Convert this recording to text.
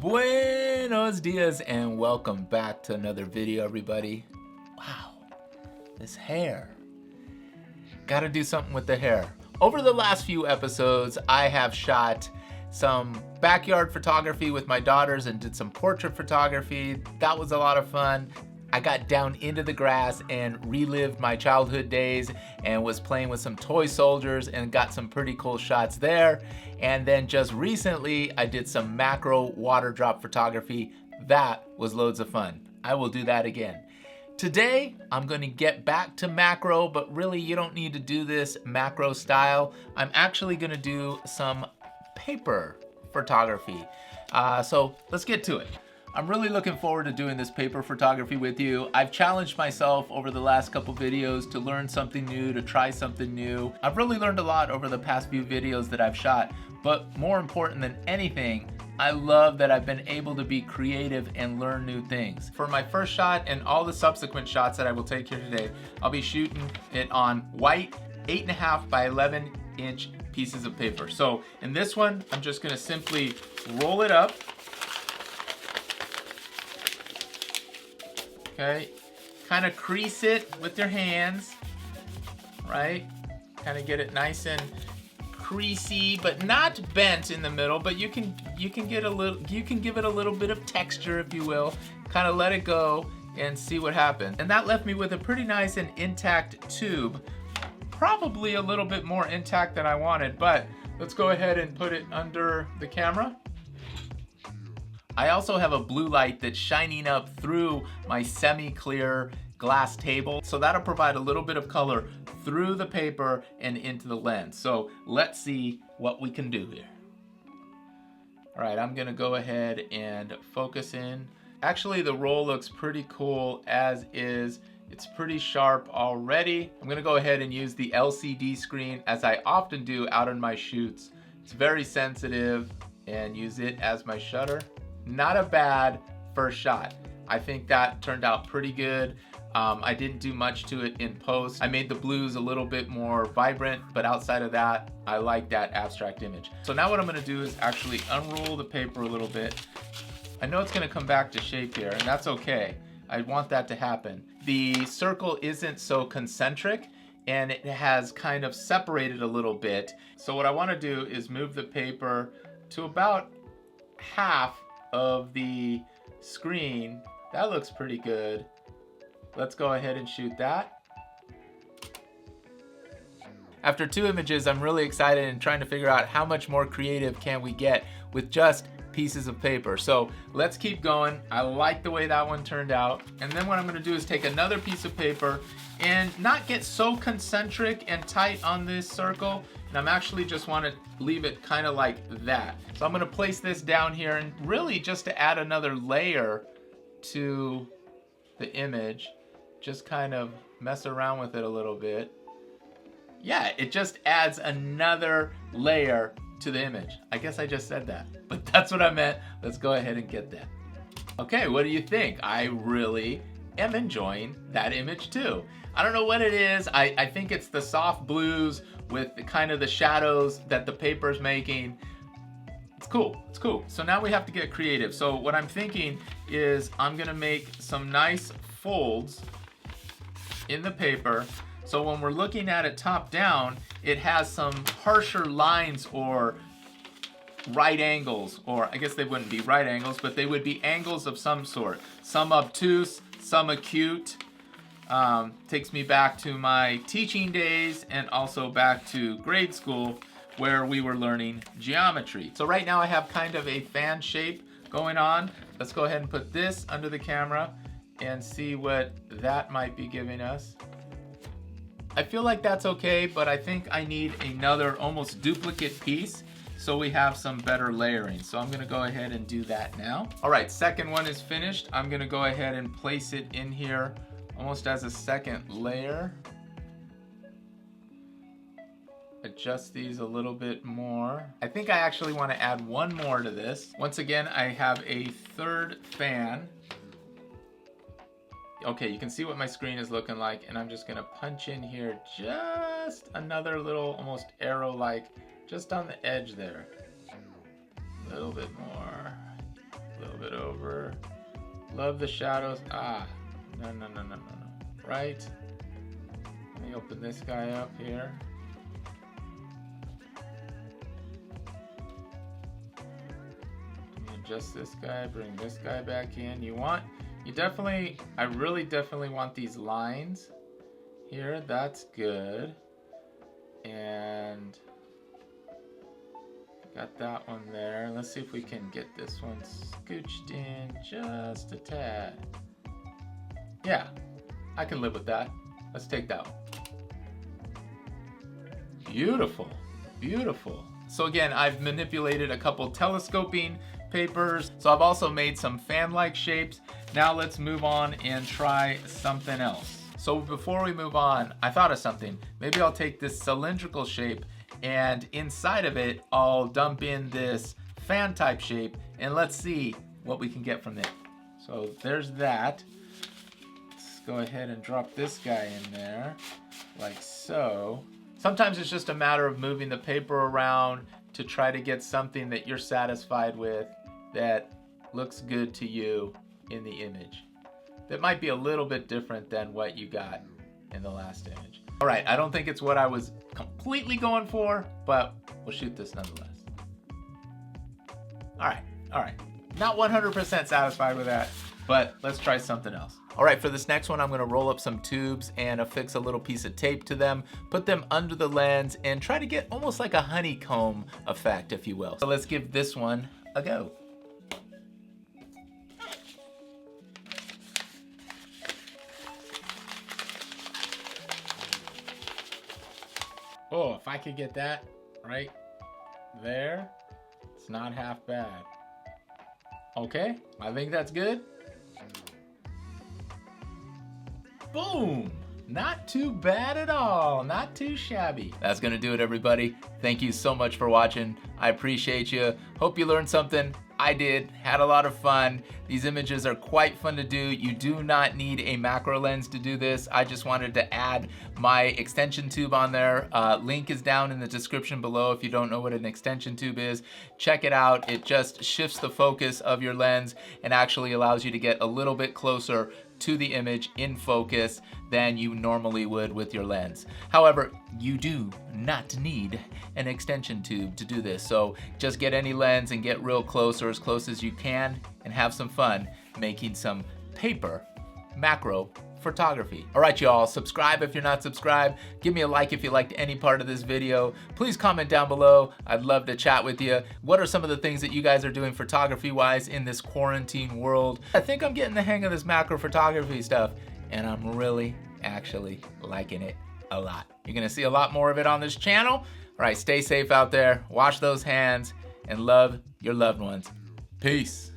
Buenos dias and welcome back to another video, everybody. Wow, this hair. Gotta do something with the hair. Over the last few episodes, I have shot some backyard photography with my daughters and did some portrait photography. That was a lot of fun. I got down into the grass and relived my childhood days and was playing with some toy soldiers and got some pretty cool shots there. And then just recently, I did some macro water drop photography. That was loads of fun. I will do that again. Today, I'm gonna get back to macro, but really you don't need to do this macro style. I'm actually gonna do some paper photography. So let's get to it. I'm really looking forward to doing this paper photography with you. I've challenged myself over the last couple videos to learn something new, to try something new. I've really learned a lot over the past few videos that I've shot, but more important than anything, I love that I've been able to be creative and learn new things. For my first shot and all the subsequent shots that I will take here today, I'll be shooting it on white 8.5 by 11 inch pieces of paper. So in this one, I'm just gonna simply roll it up. Okay, kind of crease it with your hands, right? Kind of get it nice and creasy, but not bent in the middle. But you can get a little, you can give it a little bit of texture, if you will. Kind of let it go and see what happens. And that left me with a pretty nice and intact tube. Probably a little bit more intact than I wanted, but let's go ahead and put it under the camera. I also have a blue light that's shining up through my semi-clear glass table, so that'll provide a little bit of color through the paper and into the lens. So let's see what we can do here. All right, I'm gonna go ahead and focus in. Actually, the roll looks pretty cool as is. It's pretty sharp already. I'm gonna go ahead and use the LCD screen as I often do out on my shoots. It's very sensitive, and use it as my shutter. Not a bad first shot. I think that turned out pretty good. I didn't do much to it in post. I made the blues a little bit more vibrant, but outside of that, I like that abstract image. So now what I'm gonna do is actually unroll the paper a little bit. I know it's gonna come back to shape here, and that's okay. I want that to happen. The circle isn't so concentric, and it has kind of separated a little bit. So what I wanna do is move the paper to about half of the screen. That looks pretty good. Let's go ahead and shoot that. After 2 images, I'm really excited and trying to figure out how much more creative can we get with just pieces of paper. So let's keep going. I like the way that one turned out. And then what I'm gonna do is take another piece of paper and not get so concentric and tight on this circle. And I'm actually just want to leave it kind of like that. So I'm going to place this down here and really just to add another layer to the image, just kind of mess around with it a little bit. Yeah, it just adds another layer to the image. I guess I just said that, but that's what I meant. Let's go ahead and get that. Okay, what do you think? I really am enjoying that image too. I don't know what it is. I think it's the soft blues with the kind of the shadows that the paper's making. It's cool, it's cool. So now we have to get creative. So what I'm thinking is I'm gonna make some nice folds in the paper. So when we're looking at it top down, it has some harsher lines or right angles, or I guess they wouldn't be right angles, but they would be angles of some sort. Some obtuse, some acute. Takes me back to my teaching days and also back to grade school where we were learning geometry. So right now I have kind of a fan shape going on. Let's go ahead and put this under the camera and see what that might be giving us. I feel like that's okay, but I think I need another almost duplicate piece so we have some better layering. So I'm gonna go ahead and do that now. All right, second one is finished. I'm gonna go ahead and place it in here almost as a second layer. Adjust these a little bit more. I think I actually want to add one more to this. Once again, I have a third fan. Okay, you can see what my screen is looking like, and I'm just gonna punch in here just another little almost arrow-like, just on the edge there. A little bit more. A little bit over. Love the shadows. Ah, no. Right. Let me open this guy up here. Adjust this guy, bring this guy back in. I really definitely want these lines here. That's good. And got that one there. Let's see if we can get this one scooched in just a tad. Yeah, I can live with that. Let's take that one. Beautiful, beautiful. So again, I've manipulated a couple telescoping papers. So I've also made some fan-like shapes. Now let's move on and try something else. So before we move on, I thought of something. Maybe I'll take this cylindrical shape and inside of it, I'll dump in this fan type shape and let's see what we can get from there. So there's that. Let's go ahead and drop this guy in there like so. Sometimes it's just a matter of moving the paper around to try to get something that you're satisfied with that looks good to you in the image. That might be a little bit different than what you got in the last image. All right, I don't think it's what I was completely going for, but we'll shoot this nonetheless. All right. Not 100% satisfied with that, but let's try something else. All right, for this next one, I'm gonna roll up some tubes and affix a little piece of tape to them, put them under the lens, and try to get almost like a honeycomb effect, if you will. So let's give this one a go. Oh, if I could get that right there, it's not half bad. Okay, I think that's good. Boom! Not too bad at all, not too shabby. That's gonna do it, everybody. Thank you so much for watching. I appreciate you. Hope you learned something. I did, had a lot of fun. These images are quite fun to do. You do not need a macro lens to do this. I just wanted to add my extension tube on there. Link is down in the description below if you don't know what an extension tube is. Check it out. It just shifts the focus of your lens and actually allows you to get a little bit closer to the image in focus than you normally would with your lens. However, you do not need an extension tube to do this. So just get any lens and get real close or as close as you can and have some fun making some paper macro photography. All right, y'all, subscribe if you're not subscribed. Give me a like if you liked any part of this video. Please comment down below. I'd love to chat with you. What are some of the things that you guys are doing photography-wise in this quarantine world? I think I'm getting the hang of this macro photography stuff, and I'm really actually liking it a lot. You're gonna see a lot more of it on this channel. All right, stay safe out there, wash those hands, and love your loved ones. Peace.